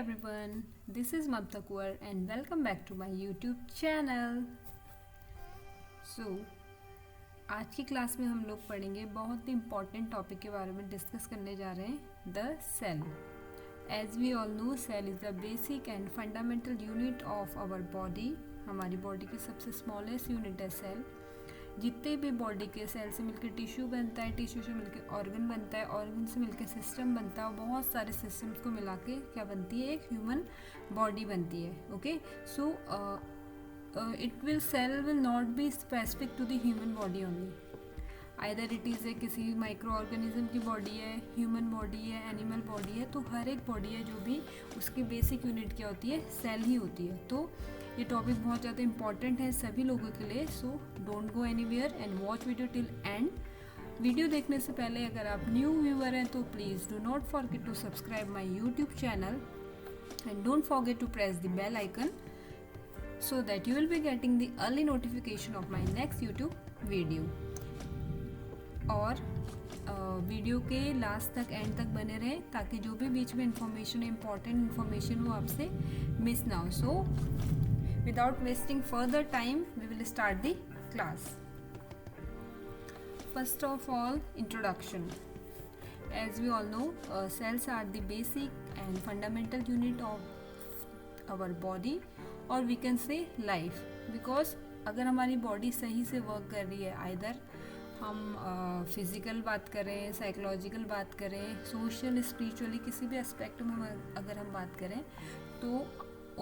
everyone, this is Mamta Kuar and welcome back to my YouTube channel. So, आज की class में हम लोग पढ़ेंगे बहुत ही इम्पॉर्टेंट टॉपिक के बारे में डिस्कस करने जा रहे हैं, the cell. As we all know, cell is the basic and fundamental unit of our body. हमारी बॉडी की सबसे स्मॉलेस्ट यूनिट है सेल. जितने भी बॉडी के सेल से मिलकर टिश्यू बनता है, टिश्यू से मिलकर ऑर्गन बनता है, ऑर्गन से मिलकर सिस्टम बनता है और बहुत सारे सिस्टम्स को मिला के क्या बनती है, एक ह्यूमन बॉडी बनती है. Okay, so it will cell will not be specific to the human body only. Either it is किसी माइक्रो ऑर्गेनिज्म की बॉडी है, ह्यूमन बॉडी है, एनिमल बॉडी है. तो हर एक बॉडी है जो भी उसकी बेसिक यूनिट क्या होती है, सेल ही होती है. तो ये टॉपिक बहुत ज़्यादा इंपॉर्टेंट है सभी लोगों के लिए. So don't go anywhere and watch video till end. Video देखने से पहले अगर आप न्यू व्यूअर हैं तो please do not forget to subscribe my YouTube channel and don't forget to press the bell icon so that you will be getting the early notification of my next YouTube video. और video के last तक and तक बने रहें ताकि जो भी बीच में इंफॉर्मेशन है, इम्पॉर्टेंट इंफॉर्मेशन, वो आपसे मिस ना हो. So without wasting further time we will start the class. First of all, introduction. As we all know, cells are the basic and fundamental unit of our body और we can say life. Because अगर हमारी body सही से work कर रही है, either हम physical बात करें, साइकोलॉजिकल बात करें, सोशल, स्पिरिचुअली, किसी भी एस्पेक्ट में अगर हम बात करें, तो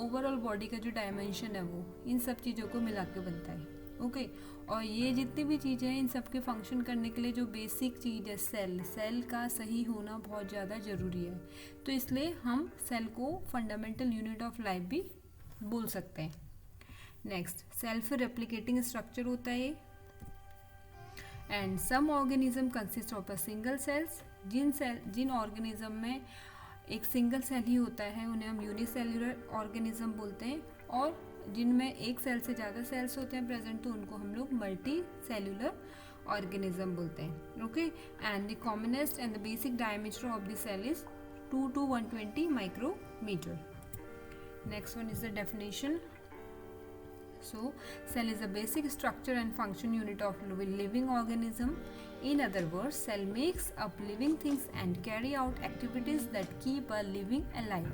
ओवरऑल बॉडी का जो डायमेंशन है वो इन सब चीज़ों को मिला के बनता है. ओके, और ये जितनी भी चीज़ें हैं इन सब के फंक्शन करने के लिए जो बेसिक चीज़ है सेल का सही होना बहुत ज़्यादा ज़रूरी है. तो इसलिए हम सेल को फंडामेंटल यूनिट ऑफ लाइफ भी बोल सकते हैं. नेक्स्ट, सेल्फ रेप्लिकेटिंग स्ट्रक्चर होता है. And some organism consist of a single cells. जिन ऑर्गेनिज्म में एक सिंगल सेल ही होता है उन्हें हम यूनिसेल्युलर ऑर्गेनिज्म बोलते हैं. और जिनमें एक सेल से ज़्यादा सेल्स होते हैं प्रेजेंट, तो उनको हम लोग मल्टी सेल्युलर ऑर्गेनिज्म बोलते हैं. Okay, and the commonest and the basic diameter of the cell is 2 to 120 micrometre. Next one is the definition. So, cell is a basic structure and function unit of living organism. In other words, cell makes up living things and carry out activities that keep a living alive.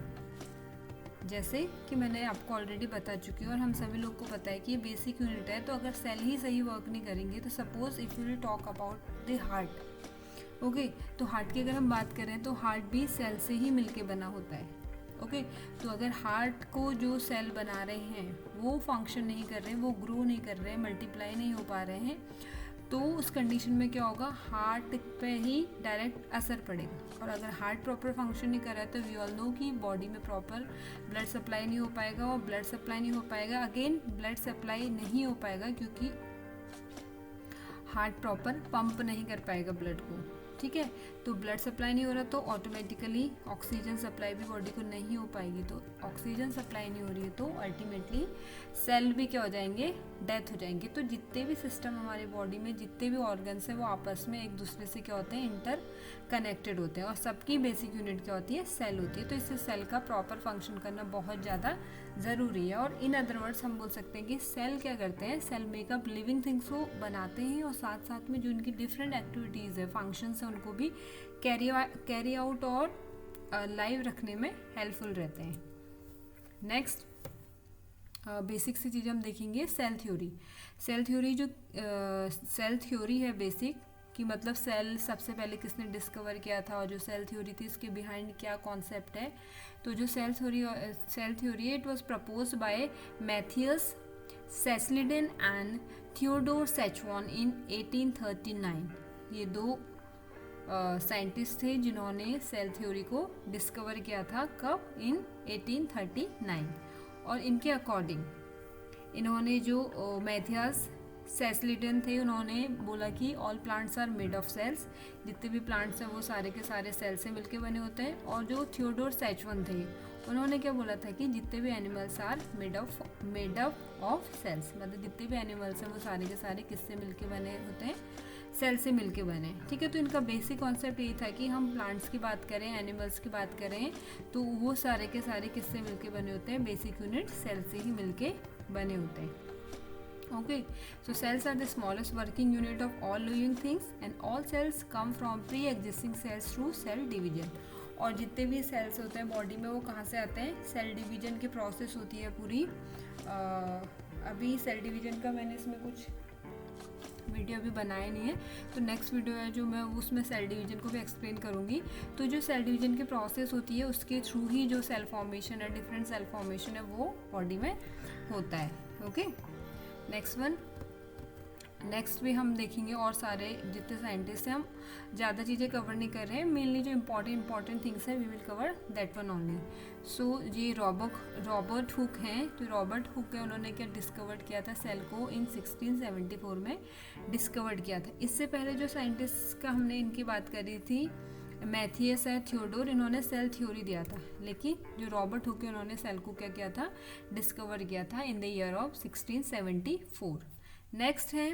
जैसे कि मैंने आपको already बता चुकी हूँ और हम सभी लोग को पता है कि ये बेसिक यूनिट है. तो अगर सेल ही सही वर्क नहीं करेंगे तो suppose if you will talk about the heart. Okay, तो हार्ट की अगर हम बात करें तो हार्ट भी सेल से ही मिलके बना होता है. ओके, तो अगर हार्ट को जो सेल बना रहे हैं वो फंक्शन नहीं कर रहे हैं, वो ग्रो नहीं कर रहे हैं, मल्टीप्लाई नहीं हो पा रहे हैं, तो उस कंडीशन में क्या होगा, हार्ट पे ही डायरेक्ट असर पड़ेगा. और अगर हार्ट प्रॉपर फंक्शन नहीं कर रहा है तो वी ऑल नो कि बॉडी में प्रॉपर ब्लड सप्लाई नहीं हो पाएगा. और ब्लड सप्लाई नहीं हो पाएगा, अगेन ब्लड सप्लाई नहीं हो पाएगा क्योंकि हार्ट प्रॉपर पंप नहीं कर पाएगा ब्लड को. ठीक है, तो ब्लड सप्लाई नहीं हो रहा तो ऑटोमेटिकली ऑक्सीजन सप्लाई भी बॉडी को नहीं हो पाएगी. तो ऑक्सीजन सप्लाई नहीं हो रही है तो अल्टीमेटली सेल भी क्या हो जाएंगे, डेथ हो जाएंगे. तो जितने भी सिस्टम हमारी बॉडी में, जितने भी ऑर्गन्स हैं, वो आपस में एक दूसरे से क्या होते हैं, इंटर कनेक्टेड होते हैं. और सबकी बेसिक यूनिट क्या होती है, सेल होती है. तो इससे सेल का प्रॉपर फंक्शन करना बहुत ज़्यादा ज़रूरी है. और इन अदर वर्ड्स हम बोल सकते हैं कि सेल क्या करते हैं, सेल मेकअप लिविंग थिंग्स को बनाते हैं और साथ साथ में जो उनकी डिफरेंट एक्टिविटीज़ है, फंक्शंस हैं, उनको भी कैरी आउट और लाइव रखने में हेल्पफुल रहते हैं. नेक्स्ट, बेसिक सी चीज़ हम देखेंगे, सेल थ्योरी. सेल थ्योरी है बेसिक कि मतलब सेल सबसे पहले किसने डिस्कवर किया था और जो सेल थ्योरी थी इसके बिहाइंड क्या कॉन्सेप्ट है. तो जो सेल थ्योरी है, it was proposed by Matthias Schleiden and Theodor Schwann in 1839. ये दो साइंटिस्ट थे जिन्होंने सेल थ्योरी को डिस्कवर किया था. कब, इन 1839. और इनके अकॉर्डिंग इन्होंने जो मैथियस सेस्लिडन थे, उन्होंने बोला कि all plants are made of cells. जितने भी प्लांट्स हैं वो सारे के सारे सेल से मिलके बने होते हैं. और जो थियोडोर सेचवान थे, उन्होंने क्या बोला था कि जितने भी animals are made up of cells. मतलब जितने भी एनिमल्स हैं वो सारे के सारे किससे मिलके बने होते हैं, सेल से मिलके बने, ठीक है। तो इनका बेसिक कॉन्सेप्ट यही था कि हम प्लांट्स की बात करें, एनिमल्स की बात करें, तो वो सारे के सारे किससे मिलके बने होते हैं, बेसिक यूनिट सेल से ही मिलके बने होते हैं। Okay, so cells are the smallest working unit of all living things and all cells come from pre-existing cells through cell division. और जितने भी सेल्स होते हैं बॉडी में वो कहाँ से आते हैं, सेल डिवीजन की प्रोसेस होती है पूरी। अभी सेल डिवीजन का मैंने इसमें कुछ वीडियो अभी बनाया नहीं है, तो नेक्स्ट वीडियो है जो मैं उसमें सेल डिवीजन को भी एक्सप्लेन करूँगी। तो जो सेल डिवीजन की प्रोसेस होती है उसके थ्रू ही जो सेल फॉर्मेशन है, डिफरेंट सेल फॉर्मेशन है, वो बॉडी में होता है। ओके, नेक्स्ट भी हम देखेंगे और सारे जितने साइंटिस्ट हैं, हम ज़्यादा चीज़ें कवर नहीं कर रहे हैं, मेनली जो इंपॉर्टेंट थिंग्स हैं we will cover that one only. So ये रॉबर्ट हुक हैं, तो रॉबर्ट हुक है, उन्होंने क्या डिस्कवर्ड किया था, सेल को इन 1674 में डिस्कवर्ड किया था। इससे पहले जो साइंटिस्ट का हमने इनकी बात करी थी, मैथियस है, थियोडोर, इन्होंने सेल थ्योरी दिया था, लेकिन जो रॉबर्ट हुक है उन्होंने सेल को क्या किया था, डिस्कवर किया था in the year of 1674। Next है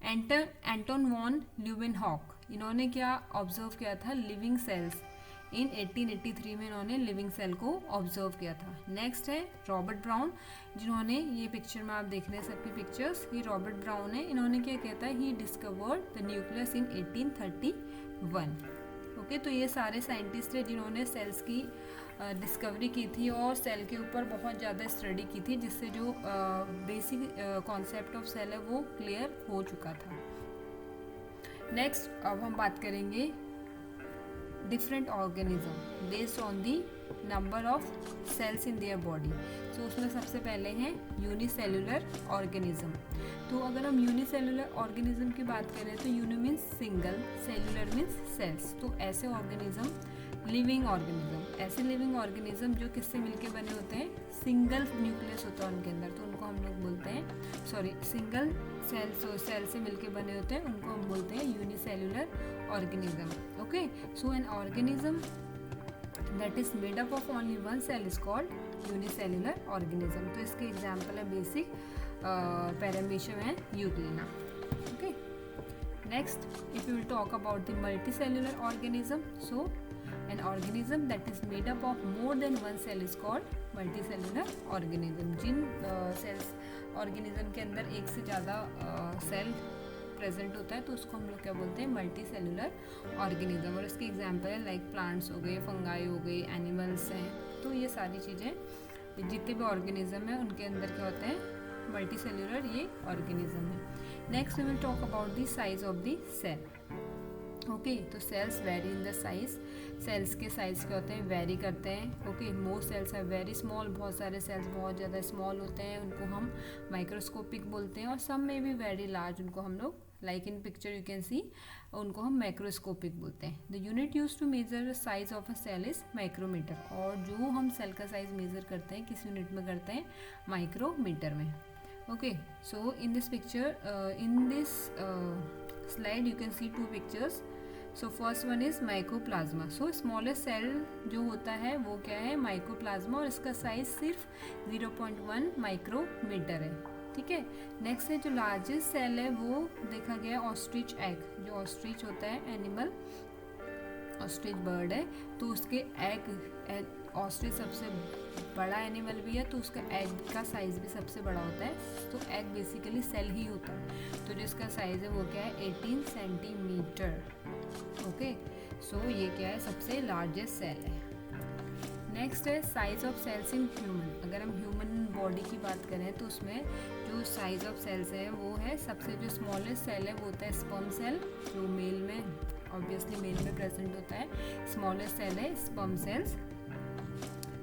एंटोन वॉन ल्यूवेनहॉक, इन्होंने क्या ऑब्जर्व किया था, लिविंग सेल्स। इन 1883 में इन्होंने लिविंग सेल को ऑब्जर्व किया था। नेक्स्ट है रॉबर्ट ब्राउन, जिन्होंने ये पिक्चर में आप देख रहे हैं सबकी पिक्चर्स, ये रॉबर्ट ब्राउन है, इन्होंने क्या किया था, he discovered the nucleus in 1831। Okay, तो ये सारे साइंटिस्ट हैं जिन्होंने सेल्स की डिस्कवरी की थी और सेल के ऊपर बहुत ज़्यादा स्टडी की थी, जिससे जो बेसिक कॉन्सेप्ट ऑफ सेल है वो क्लियर हो चुका था। नेक्स्ट अब हम बात करेंगे different organism based on the number of cells in their body. तो उसमें सबसे पहले हैं यूनिसेलुलर ऑर्गेनिज्म। तो अगर हम यूनिसेलुलर ऑर्गेनिज्म की बात करें तो uni means single, cellular means cells. तो ऐसे ऑर्गेनिज्म लिविंग ऑर्गेनिज्म, ऐसे लिविंग ऑर्गेनिज्म जो किससे मिलके बने होते हैं, सिंगल न्यूक्लियस होता है उनके अंदर, तो उनको हम लोग बोलते हैं, सॉरी, सिंगल सेल से मिलके बने होते हैं, उनको हम बोलते हैं unicellular organism. Okay, so an organism that is made up of only one cell is called unicellular organism। तो इसके एग्जाम्पल है basic paramecium and Euglena. Okay, next if you will talk about the multicellular organism, so an organism that is made up of more than one cell is called multicellular organism। जिन cells organism के अंदर एक से ज़्यादा cell present होता है तो उसको हम लोग क्या बोलते हैं, मल्टी सेलुलर ऑर्गेनिज्म। और इसके एग्जांपल है लाइक प्लांट्स हो गए, फंगाई हो गई, एनिमल्स हैं। तो ये सारी चीज़ें जितने भी ऑर्गेनिज्म हैं उनके अंदर क्या होते हैं, मल्टी सेलुलर ये ऑर्गेनिज्म है। Next we will talk about the size of the cell. Okay, तो cells vary in the size, cells के साइज़ क्या होते हैं, वेरी करते हैं। Okay, most cells are very small, बहुत सारे सेल्स बहुत ज़्यादा स्मॉल होते हैं, उनको हम माइक्रोस्कोपिक बोलते हैं। और सम में भी वेरी लार्ज, उनको हम लोग like in picture you can see, उनको हम माइक्रोस्कोपिक बोलते हैं। The unit use to measure size of a cell is micrometre. और जो हम सेल का साइज मेजर करते हैं किस यूनिट में करते हैं, माइक्रोमीटर में। Okay, so in this picture in this slide you can see two pictures. So first one is mycoplasma. So smallest cell जो होता है वो क्या है, माइकोप्लाज्मा, और इसका साइज सिर्फ 0.1 माइक्रोमीटर है। ठीक है, नेक्स्ट है जो लार्जेस्ट सेल है वो देखा गया ऑस्ट्रिच एग। जो ऑस्ट्रिच होता है एनिमल, ऑस्ट्रिच बर्ड है, तो उसके एग, ऑस्ट्रिच सबसे बड़ा एनिमल भी है तो उसका एग का साइज़ भी सबसे बड़ा होता है। तो एग बेसिकली सेल ही होता है, तो जिसका साइज़ है वो क्या है, 18 सेंटीमीटर। ओके, सो ये क्या है, सबसे लार्जेस्ट सेल है। नेक्स्ट है size of cells in human. अगर हम ह्यूमन बॉडी की बात करें तो उसमें जो साइज ऑफ सेल्स है वो है, सबसे जो स्मॉलेस्ट सेल है वो होता है स्पर्म सेल, जो मेल में ऑब्वियसली मेल में प्रेजेंट होता है। स्मॉलेस्ट सेल है स्पर्म सेल्स।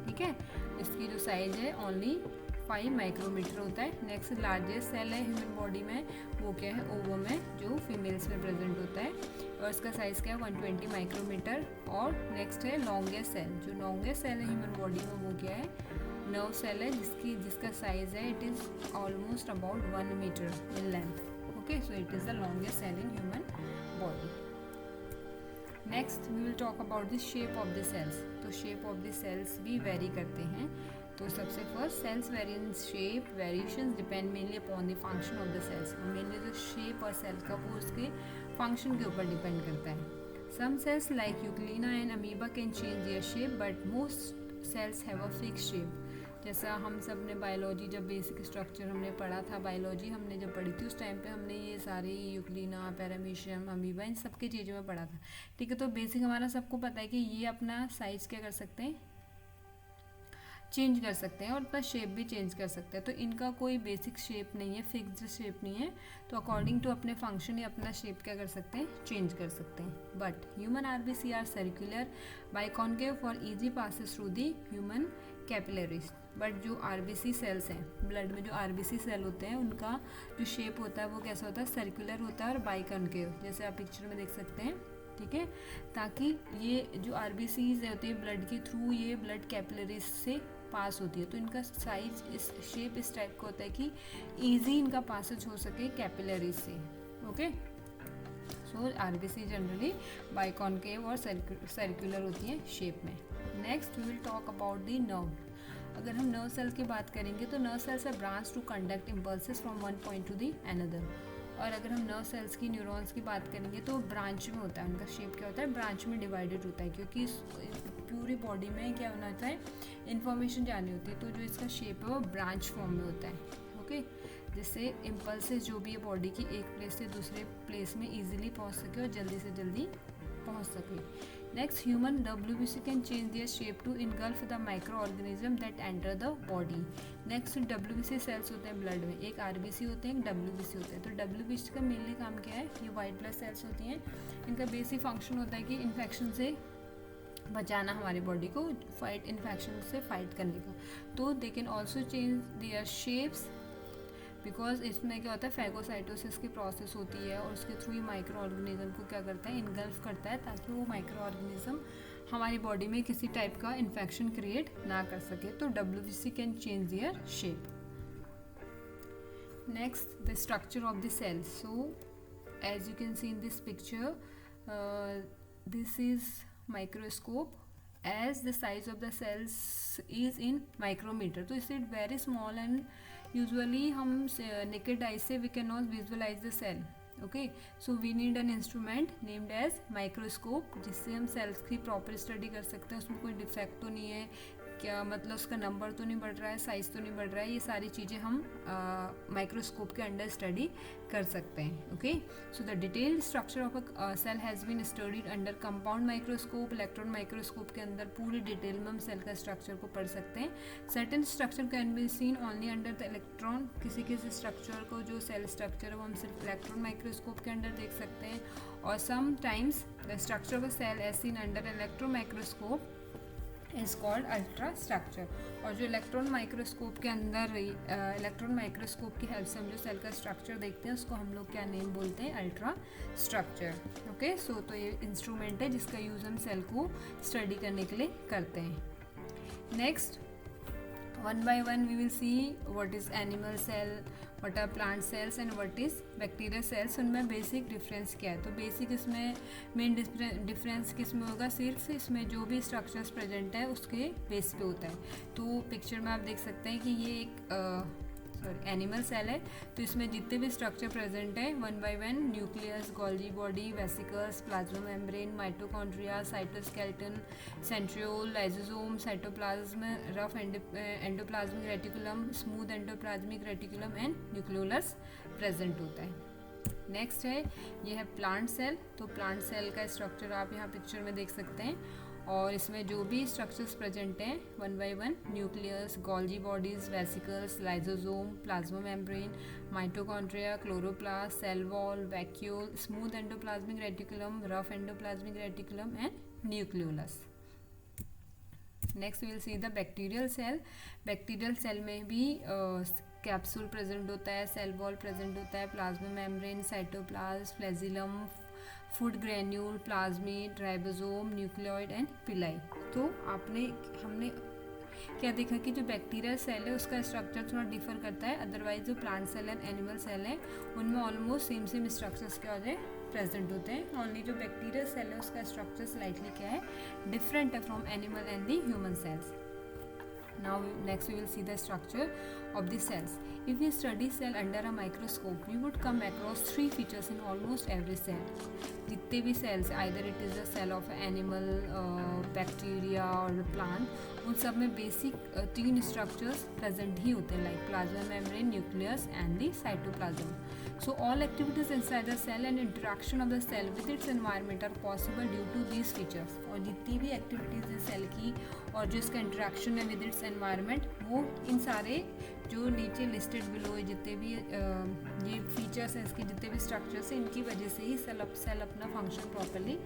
ठीक है, इसकी जो साइज है ओनली 5 माइक्रोमीटर होता है। नेक्स्ट लार्जेस्ट सेल है ह्यूमन बॉडी में, वो क्या है, ओवम है, जो फीमेल्स में प्रेजेंट होता है, और इसका साइज़ क्या है, 120 माइक्रोमीटर। और नेक्स्ट है लॉन्गेस्ट सेल। जो लॉन्गेस्ट सेल है ह्यूमन बॉडी में वो क्या है, नर्व सेल है, जिसका साइज़ है it is almost about 1 metre in length. Okay, so it is the longest cell in human body. Next we will talk about the shape of the cells. तो shape of the cells भी vary करते हैं। तो सबसे first cells vary in shape, variations depend mainly upon the function of the cells. Mainly जो shape और cell का वो उसके फंक्शन के ऊपर डिपेंड करता है। Some cells like euglena and amoeba can change their shape but most cells have a fix shape. जैसा हम सब ने बायोलॉजी जब बेसिक स्ट्रक्चर हमने पढ़ा था, बायोलॉजी हमने जब पढ़ी थी उस टाइम पे हमने ये सारे यूक्लिना, पैरामीशियम, अमीबा इन सब की चीज़ों में पढ़ा था। ठीक है, तो बेसिक हमारा सबको पता है कि ये अपना साइज क्या कर सकते हैं, चेंज कर सकते हैं और अपना शेप भी चेंज कर सकते हैं। तो इनका कोई बेसिक शेप नहीं है, फिक्स्ड शेप नहीं है। तो अकॉर्डिंग टू अपने फंक्शन ही अपना शेप क्या कर सकते हैं, चेंज कर सकते हैं। But human RBC are circular biconcave for easy passes through the human capillaries. But जो आरबीसी सेल्स हैं, ब्लड में जो आरबीसी सेल होते हैं, उनका जो शेप होता है वो कैसा होता है, सर्कुलर होता है और बाइकॉन्केव, जैसे आप पिक्चर में देख सकते हैं। ठीक है, ताकि ये जो आरबीसीज होते हैं ब्लड के थ्रू, ये ब्लड कैपिलरीज से पास होती है। तो इनका साइज, इस शेप इस टाइप का होता है कि इजी इनका पासेज हो सके कैपिलरीज से। Okay, so RBC generally biconcave और सर्कुलर होती है शेप में। Next we will talk about the nerve. अगर हम नर्व सेल की बात करेंगे तो nerve cells are branch to conduct impulses from one point to the another. और अगर हम नर्व सेल्स की, न्यूरॉन्स की बात करेंगे तो ब्रांच में होता है, उनका शेप क्या होता है, ब्रांच में डिवाइडेड होता है, क्योंकि पूरी बॉडी में क्या होना होता है, इन्फॉर्मेशन जानी होती है। तो जो इसका शेप है वो ब्रांच फॉर्म में होता है। ओके, जिससे इम्पल्सेस जो भी है बॉडी की एक प्लेस से दूसरे प्लेस में ईजिली पहुंच सके और जल्दी से जल्दी पहुंच सके। Next, human WBC can change their shape to engulf the microorganism that enter the body. Next, WBC cells होते हैं ब्लड में, एक RBC होते हैं, एक WBC होते हैं। तो WBC का मेनली काम क्या है, ये वाइट ब्लड सेल्स होती हैं। इनका बेसिक फंक्शन होता है कि इन्फेक्शन से बचाना हमारी बॉडी को, फाइट इन्फेक्शन से फाइट करने का। तो they can also change their shapes because इसमें क्या होता है, फैगोसाइटोसिस की प्रोसेस होती है और उसके थ्रू ही माइक्रो ऑर्गेनिज्म को क्या करता है, इनगल्फ करता है, ताकि वो माइक्रो ऑर्गेनिज्म हमारी बॉडी में किसी टाइप का इन्फेक्शन क्रिएट ना कर सके। तो WBC can change their shape. Next, the structure of the cell. So as you can see in this picture, this is microscope as the size of the cells is in micrometer. तो इसे very small and usually हम naked eye से we cannot visualize the cell. Okay, so we need an instrument named as microscope, जिससे हम cells की proper study कर सकते हैं। उसमें कोई defect तो नहीं है क्या, मतलब उसका नंबर तो नहीं बढ़ रहा है, साइज तो नहीं बढ़ रहा है, ये सारी चीज़ें हम माइक्रोस्कोप के अंडर स्टडी कर सकते हैं। Okay, so the detailed structure of a cell has been studied under compound microscope. Electron microscope के अंदर पूरी डिटेल में हम सेल का स्ट्रक्चर को पढ़ सकते हैं। Certain structure can be seen only under the electron. किसी किसी स्ट्रक्चर को, जो सेल स्ट्रक्चर है वो हम सिर्फ इलेक्ट्रॉन माइक्रोस्कोप के अंडर देख सकते हैं। और sometimes the structure of a cell as seen under electron microscope is called ultrastructure. और जो इलेक्ट्रॉन माइक्रोस्कोप के अंदर, इलेक्ट्रॉन माइक्रोस्कोप की हेल्प से हम जो सेल का स्ट्रक्चर देखते हैं उसको हम लोग क्या नेम बोलते हैं, अल्ट्रा स्ट्रक्चर। ओके, सो तो ये इंस्ट्रूमेंट है जिसका यूज़ हम सेल को स्टडी करने के लिए करते हैं। Next, one by one we will see what is animal cell, what are plant cells and what is bacteria cells. उनमें बेसिक डिफरेंस क्या है। तो बेसिक इसमें मेन डिफरेंस किस में होगा, सिर्फ इसमें जो भी स्ट्रक्चर्स प्रेजेंट है उसके बेस पे होता है। तो पिक्चर में आप देख सकते हैं कि ये एक एनिमल सेल है। तो इसमें जितने भी स्ट्रक्चर प्रेजेंट है one by one, nucleus, Golgi body, vesicles, plasma membrane, mitochondria, cytoskeleton, centriole, lysosome, cytoplasm, rough endoplasmic reticulum, smooth endoplasmic reticulum and nucleolus present होता है। नेक्स्ट है, ये है प्लांट सेल। तो प्लांट सेल का स्ट्रक्चर आप यहाँ पिक्चर में देख सकते हैं। और इसमें जो भी स्ट्रक्चर्स प्रेजेंट हैं one by one, nucleus, Golgi bodies, vesicles, lysosome, plasma membrane, mitochondria, chloroplast, cell wall, vacuole, smooth endoplasmic reticulum, rough endoplasmic reticulum and nucleolus. Next we will see the bacterial cell. Bacterial cell में भी capsule present होता है, cell wall present होता है, plasma membrane, cytoplasm, flagellum, food granule, plasmid, ribosome, nucleoid and पिलाई। तो हमने क्या देखा कि जो बैक्टीरियल सेल है उसका स्ट्रक्चर थोड़ा डिफर करता है। अदरवाइज जो plant cell and animal cell है उनमें ऑलमोस्ट सेम स्ट्रक्चर्स क्या होते हैं, प्रेजेंट होते हैं। ओनली जो बैक्टीरियल सेल है उसका स्ट्रक्चर स्लाइटली क्या है, डिफरेंट है from animal and the human cells. Now next we will see the structure of the cells. If we study cell under a microscope, we would come across three features in almost every cell. जितने भी cells, either it is a cell of animal, bacteria or plant, उन सब में basic तीन structures present ही होते हैं, like plasma membrane, nucleus and the cytoplasm. So all activities inside the cell and interaction of the cell with its environment are possible due to these features. और जितनी भी activities है cell की और जो इसका interaction है with its environment, वो इन सारे जो नीचे listed below है जितने भी ये features हैं, इसके जितने भी structures हैं, इनकी वजह से ही cell अपना function properly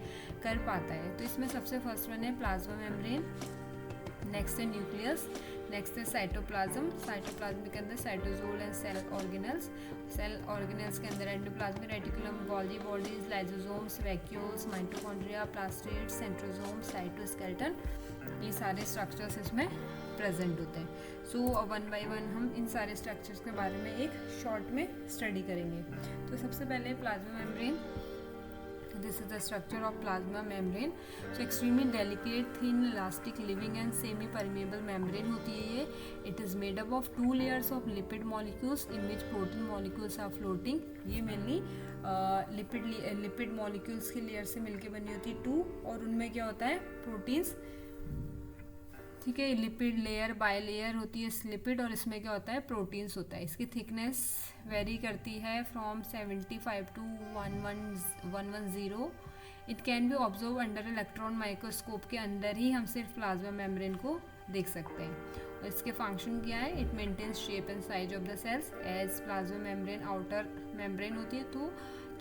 कर पाता है. तो इसमें सबसे first one है plasma membrane, next है nucleus, नेक्स्ट है साइटोप्लाज्म. साइटोप्लाज्म के अंदर cytosol and cell organelles. Cell organelles के अंदर endoplasmic reticulum, Golgi bodies, lysosomes, vacuoles, mitochondria, plastid, centrosome, cytoskeleton, ये सारे स्ट्रक्चर्स इसमें प्रेजेंट होते हैं. सो वन बाय वन हम इन सारे स्ट्रक्चर्स के बारे में एक शॉर्ट में स्टडी करेंगे. तो सबसे पहले plasma membrane. This is the structure of plasma membrane. So extremely delicate, thin, elastic, living and semi-permeable membrane होती है ये. It is made up of two layers of lipid molecules in which protein molecules are floating. ये mainly lipid molecules के layer से मिलके बनी होती है two, और उनमें क्या होता है proteins. ठीक है, लिपिड लेयर बाय लेयर होती है लिपिड, और इसमें क्या होता है प्रोटीन्स होता है. इसकी थिकनेस वेरी करती है from 75 to 110. It can be observe under electron microscope के अंदर ही हम सिर्फ प्लाज्मा मेम्ब्रेन को देख सकते हैं. और इसके फंक्शन क्या है, it maintains shape and size of the cells as plasma membrane outer membrane होती है, तो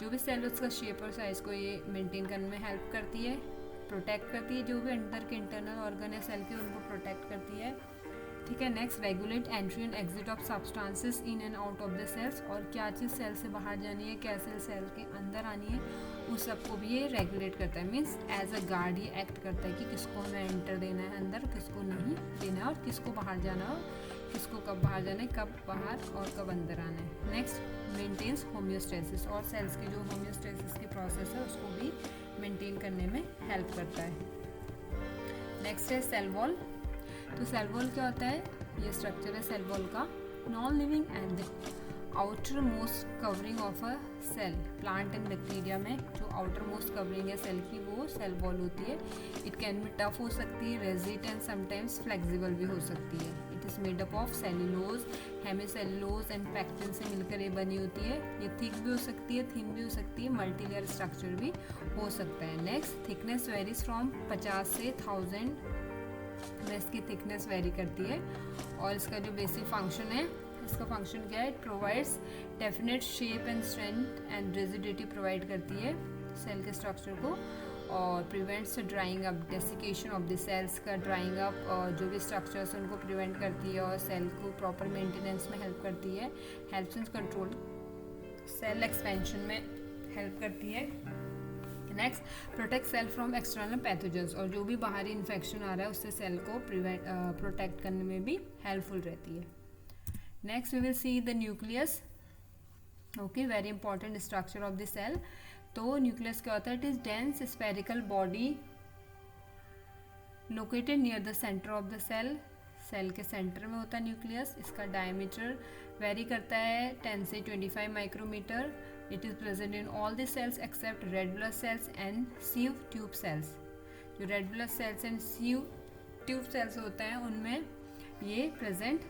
जो भी सेल उसका शेप और साइज को ये मेंटेन करने में हेल्प करती है, प्रोटेक्ट करती है. जो भी अंदर के इंटरनल ऑर्गन है सेल के उनको प्रोटेक्ट करती है. ठीक है, next regulate entry and exit of substances in and out of the cells. और क्या चीज़ सेल से बाहर जानी है, क्या सेल के अंदर आनी है, उस सबको भी ये रेगुलेट करता है. मीन्स एज अ गार्ड ये एक्ट करता है कि किसको हमें एंटर देना है अंदर, किसको नहीं देना है, और किसको बाहर जाना है, किसको कब बाहर जाना है, कब बाहर और कब अंदर आना है. Next maintains homeostasis. और सेल्स की जो होम्योस्टेसिस की प्रोसेस है उसको भी मेंटेन करने में हेल्प करता है. नेक्स्ट है सेल वॉल. तो सेल वॉल क्या होता है, ये स्ट्रक्चर है सेल वॉल का. Non living and the outermost covering of a cell. Plant and bacteria में जो आउटर मोस्ट कवरिंग है सेल की वो सेल वॉल होती है. इट कैन बी टफ हो सकती है, रेजिड एंड समटाइम्स फ्लेक्सिबल भी हो सकती है. It is made up of cellulose, hemicellulose and pectin से मिलकर ये बनी होती है. ये थिक भी हो सकती है, थिन भी हो सकती है, मल्टीलेयर स्ट्रक्चर भी हो सकता है. नेक्स्ट थिकनेस वेरीज फ्रॉम 50 से 1000 में इसकी थिकनेस वेरी करती है. और इसका जो बेसिक फंक्शन है, इसका फंक्शन क्या है, it provides definite shape and strength and rigidity provide करती है सेल के स्ट्रक्चर को, और prevents drying up, desiccation of the cells का ड्राइंग अप, और जो भी स्ट्रक्चर्स उनको प्रिवेंट करती है, और सेल को प्रॉपर मेंटेनेंस में हेल्प करती है. Helps in control cell expansion में हेल्प करती है. Next protect cell from external pathogens. और जो भी बाहरी इन्फेक्शन आ रहा है उससे सेल को प्रोटेक्ट करने में भी हेल्पफुल रहती है. Next we will see the nucleus. Okay, very important structure of the cell. तो न्यूक्लियस क्या होता है, it is dense spherical body located near the centre of the cell. Cell के सेंटर में होता है न्यूक्लियस. इसका डायमीटर वेरी करता है 10 से 25 micrometre. It is present in all the cells except red blood cells and sieve tube cells. जो red blood cells and sieve tube cells होते हैं उनमें ये प्रेजेंट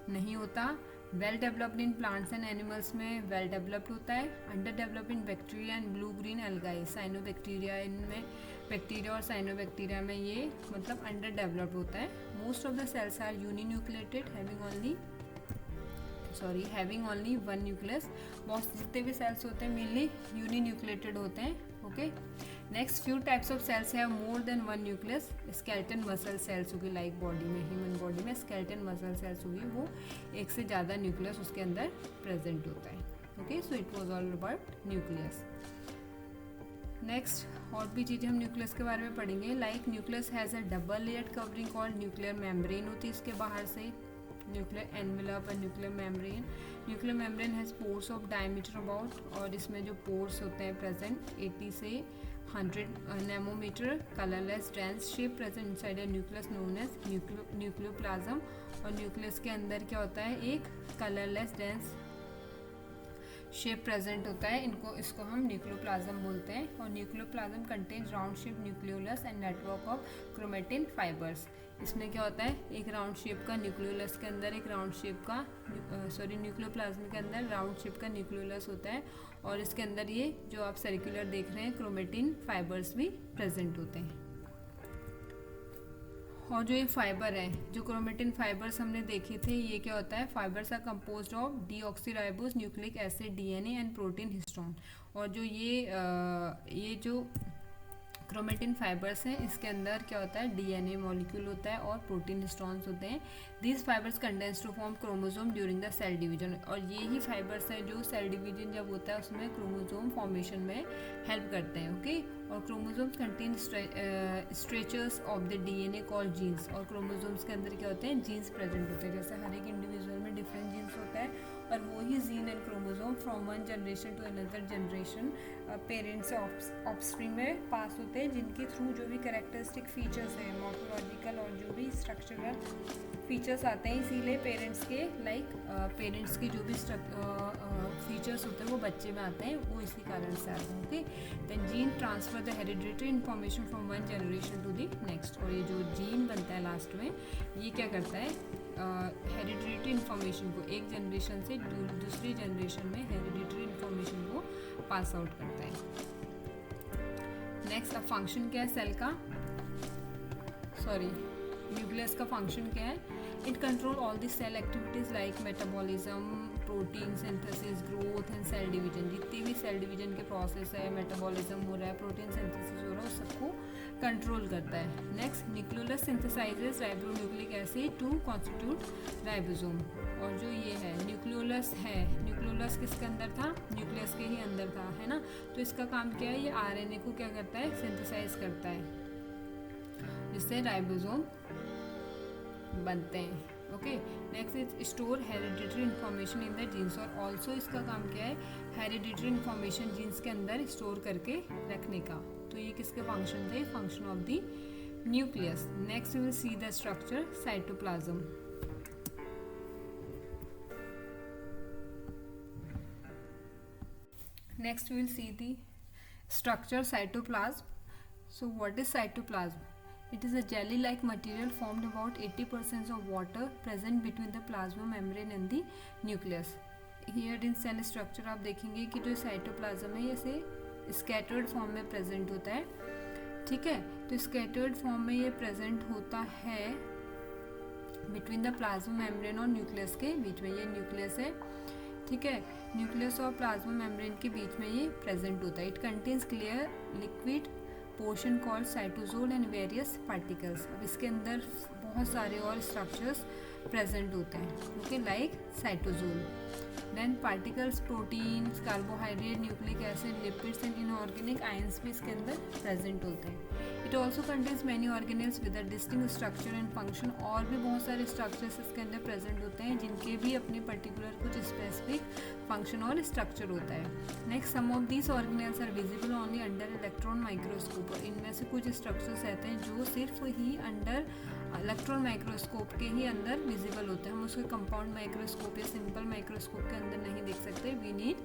नहीं होता. Well developed in plants and animals में वेल डेवलप्ड होता है. Under developed in bacteria and blue green algae. Cyanobacteria, इनमें बैक्टीरिया और साइनोबैक्टीरिया में ये मतलब अंडर डेवलप्ड होता है. Most of the sales are uninucleated having only one nucleus. बहुत जितने भी सेल्स होते हैं मेनली यूनिन्यूक्लिएटेड होते हैं. Okay, next few types of cells have more than one nucleus. Skeleton muscle cells होगी, लाइक बॉडी में, ह्यूमन बॉडी में स्केलेटन मसल सेल्स होगी, वो एक से ज़्यादा न्यूक्लियस उसके अंदर प्रेजेंट होता है. Okay, so it was all about nucleus. Next और भी चीज़ें हम न्यूक्लियस के बारे में पढ़ेंगे. Like nucleus has a double layered covering called nuclear membrane होती है इसके बाहर से. Nuclear envelope and nuclear membrane. Nuclear membrane has pores of diameter about, और इसमें जो पोर्स होते हैं प्रेजेंट 80 से 100 nanometre. Colourless dense shape present inside a nucleus known as nucleoplasm. और न्यूक्लियस के अंदर क्या होता है, एक कलरलेस डेंस शेप प्रेजेंट होता है, इसको हम न्यूक्लियोप्लाज्म बोलते हैं। और nucleoplasm contains round shape nucleolus and network of chromatin fibres. इसमें क्या होता है, एक राउंड शेप का न्यूक्लियोलस के अंदर एक राउंड शेप का न्यूक्लियोप्लाज्म के अंदर राउंड शेप का न्यूक्लियोलस होता है, और इसके अंदर ये जो आप सर्कुलर देख रहे हैं क्रोमेटिन फाइबर्स भी प्रेजेंट होते हैं। और जो ये फाइबर है, जो क्रोमेटिन फाइबर्स हमने देखे थे, ये क्या होता है, fibres are composed of deoxyribose nucleic acid DNA and protein histone. और जो ये जो क्रोमेटिन फाइबर्स हैं, इसके अंदर क्या होता है, डीएनए मॉलिक्यूल होता है और प्रोटीन हिस्टोन्स होते हैं। These fibres condense to form chromosome during the cell division. और ये ही फाइबर्स हैं जो सेल डिवीजन जब होता है उसमें क्रोमोसोम फॉर्मेशन में हेल्प करते हैं। ओके, और chromosomes contain stretchers of the DNA called jeans. और क्रोमोसोम्स के अंदर क्या होते हैं, जीन्स प्रेजेंट होते हैं। जैसे हर एक इंडिविजुअल में डिफरेंट जीन्स होता है, और वही gene and chromosome from one generation to another generation parents से ऑफस्प्रिंग में पास होते हैं, जिनके थ्रू जो भी कैरेक्टरिस्टिक फीचर्स हैं, मॉर्फोलॉजिकल और जो भी स्ट्रक्चरल फीचर्स आते हैं, इसीलिए पेरेंट्स के पेरेंट्स के जो भी फीचर्स होते हैं वो बच्चे में आते हैं, वो इसी कारण से आते हैं। Okay, then gene transfer the hereditary information from one generation to the next. और ये जो जीन बनता है लास्ट में, ये क्या करता है, हेरिडिटरी इन्फॉर्मेशन को एक जनरेशन से दूसरी जनरेशन में हेरिडिटरी इन्फॉर्मेशन को पास आउट करता है। नेक्स्ट, अब फंक्शन क्या है सेल का, न्यूक्लियस का फंक्शन क्या है, it control all the cell activities like metabolism, protein synthesis, growth and cell division. जितनी भी सेल डिवीजन के प्रोसेस है, मेटाबॉलिज्म हो रहा है, प्रोटीन सिंथेसिस हो रहा है, उस सबको कंट्रोल करता है। Next, nucleolus synthesises ribonucleic acid to constitute ribosome. और जो ये है न्यूक्लियोलस है, न्यूक्लियोलस किसके अंदर था, न्यूक्लियस के ही अंदर था, है ना। तो इसका काम क्या है, ये आरएनए को क्या करता है, सिंथेसाइज करता है, जिससे राइबोसोम बनते हैं। Okay, next is store hereditary information in the genes. और ऑल्सो इसका काम क्या है, हेरिडिटरी इन्फॉर्मेशन जीन्स के अंदर स्टोर करके रखने का। तो ये किसके फंक्शन थे, function of the nucleus. Next we will see the structure cytoplasm. Next we will see the structure cytoplasm. So what is cytoplasm? It is a jelly-like material formed about 80% of water present between the plasma membrane and the nucleus. Here in cell structure आप देखेंगे कि जो cytoplasm है ये scattered form में present होता है, ठीक है। तो स्कैटर्ड फॉर्म में ये प्रेजेंट होता है बिटवीन द प्लाज्मा मेम्ब्रेन और न्यूक्लियस के बीच में। ये न्यूक्लियस है, ठीक है, न्यूक्लियस और प्लाज्मा मेम्ब्रेन के बीच में ये प्रेजेंट होता है। It contains clear liquid portion called cytosol and various particles. अब इसके अंदर बहुत सारे और स्ट्रक्चर्स प्रेजेंट होते हैं, okay, like cytosol. Then particles, proteins, carbohydrate, nucleic acid, lipids and inorganic ions भी इसके अंदर प्रेजेंट होते हैं। It also contains many organelles with a distinct structure and function. और भी बहुत सारे स्ट्रक्चर्स इसके अंदर प्रेजेंट होते हैं, जिनके भी अपने पर्टिकुलर कुछ स्पेसिफिक फंक्शन और स्ट्रक्चर होता है। Next, some of these organelles are visible only under electron microscope. और इनमें से कुछ स्ट्रक्चर्स ऐसे हैं जो सिर्फ ही अंडर इलेक्ट्रॉन माइक्रोस्कोप के ही अंदर विजिबल होते हैं। हम उसके कंपाउंड माइक्रोस्कोप या सिंपल माइक्रोस्कोप के अंदर नहीं देख सकते। We need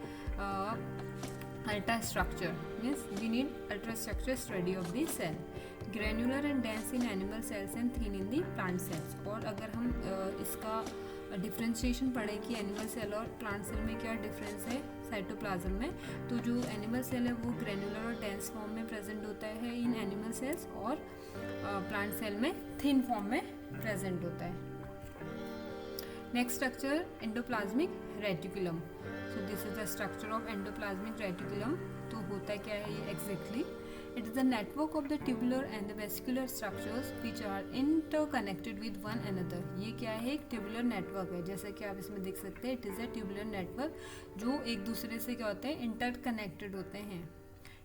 ultra structure, means we need ultra structure study of the cell. Granular and dense in animal cells and thin in the plant cells. और अगर हम इसका डिफ्रेंशिएशन पढ़ें कि एनिमल सेल और प्लांट सेल में क्या डिफरेंस है साइटोप्लाज्म में, तो जो एनिमल सेल है वो ग्रेनुलर और डेंस फॉर्म में प्रेजेंट होता है इन एनिमल सेल्स, और प्लांट सेल में थिन फॉर्म में प्रेजेंट होता है। Next structure, endoplasmic reticulum. So this is the structure of endoplasmic reticulum. तो होता क्या है ये exactly, it is the network of the tubular and the vesicular structures which are interconnected with one another. ये क्या है, एक ट्यूबुलर नेटवर्क है, जैसे कि आप इसमें देख सकते हैं, it is a tubular network जो एक दूसरे से क्या होते हैं, इंटरकनेक्टेड होते हैं।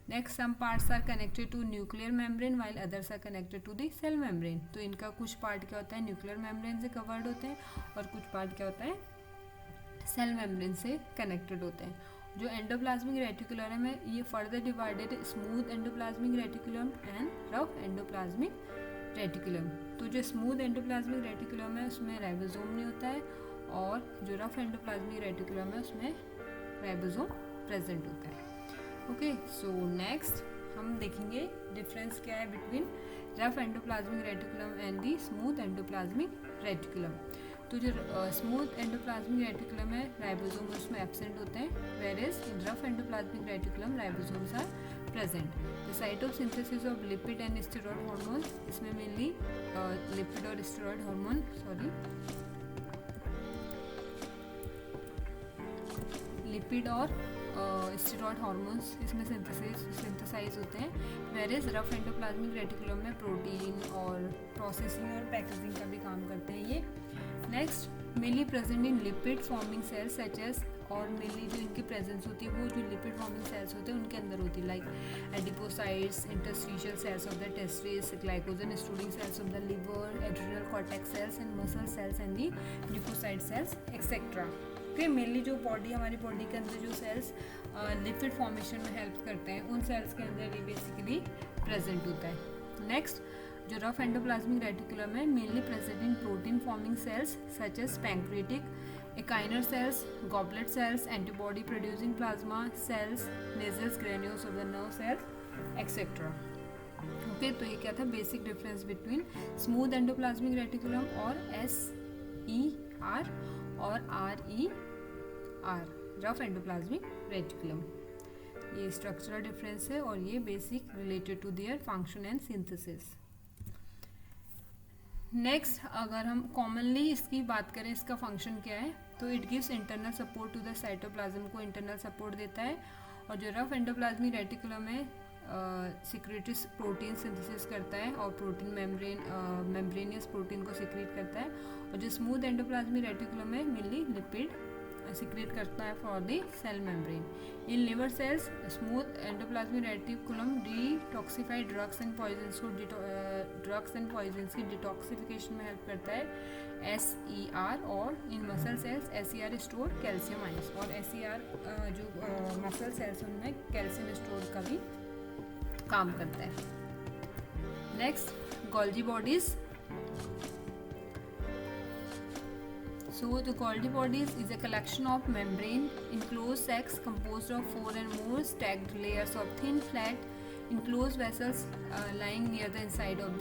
Next some parts are connected to nuclear membrane while others are connected to the cell membrane. तो इनका कुछ पार्ट क्या होता है न्यूक्लियर मेम्ब्रेन से कवर्ड होते हैं और कुछ पार्ट क्या होता है सेल मेम्ब्रेन से कनेक्टेड होते हैं। जो एंडोप्लाज्मिक रेटिकुलम है ये further divided smooth endoplasmic reticulum and rough endoplasmic reticulum. तो जो स्मूथ एंडोप्लाज्मिक रेटिकुलम है उसमें राइबोसोम नहीं होता है और जो रफ एंडोप्लाज्मिक रेटिकुलम है उसमें राइबोसोम प्रेजेंट होता है। ओके, सो नेक्स्ट हम देखेंगे डिफरेंस क्या है between rough endoplasmic reticulum and the smooth endoplasmic reticulum. तो जो स्मूथ एंडोप्लाज्मिक रेटिकुलम है राइबोसोम उसमें एब्सेंट होते हैं, where is in rough endoplasmic reticulum ribosomes are present. The site of synthesis of lipid and steroid hormone, इसमें mainly lipid और steroid hormone lipid और steroid hormones इसमें सिंथेसाइज होते हैं, वेरियस रफ एंडोप्लाज्मिक रेटिकुलम में protein और processing और packaging का भी काम करते हैं ये। Next mainly present in lipid forming cells such as, और मेनली जो इनकी प्रेजेंस होती है वो जो लिपिड फॉर्मिंग सेल्स होते हैं उनके अंदर होती है, like adipocytes, interstitial cells of the testis, glycogen storing cells of the liver, adrenal cortex cells and muscle cells and the leucocyte cells etcetera. Okay, mainly जो बॉडी हमारी बॉडी के अंदर जो सेल्स लिपिड फॉर्मेशन में help करते हैं उन sales के अंदर ये बेसिकली प्रेजेंट होता है। नेक्स्ट जो रफ एंडोप्लाज्मिक रेटिकुलम है mainly present in protein forming cells such as pancreatic, acinar cells, goblet cells, antibody producing plasma cells, Nissl's, granules of the nerve cells etcetera. Okay, तो ये क्या था basic difference between smooth endoplasmic reticulum और SER और RER rough endoplasmic reticulum. ये structural difference है और ये basic related to their function and synthesis. Next अगर हम कॉमनली इसकी बात करें इसका फंक्शन क्या है, तो it gives internal support to the cytoplasm को इंटरनल सपोर्ट देता है, और जो रफ एंडोप्लाज्मिक रेटिकुलम है सिक्रेटरी प्रोटीन सिंथेसिस करता है और प्रोटीन मेम्ब्रेनियस प्रोटीन को सिक्रेट करता है, और जो स्मूथ एंडोप्लाज्मिक रेटिकुलम है मेनली लिपिड सिक्रेट करता है for the cell membrane. In liver cells smooth endoplasmic reticulum detoxify drugs and poisons की डिटॉक्सिफिकेशन में हेल्प करता है SER, और in muscle cells SER store calcium ions, और SER जो मसल सेल्स उनमें कैल्शियम स्टोर का भी काम करता है। Next Golgi bodies. So the Golgi bodies is a collection of membrane enclosed sacs composed of 4 and more stacked layers of thin flat enclosed vessels lying near the side of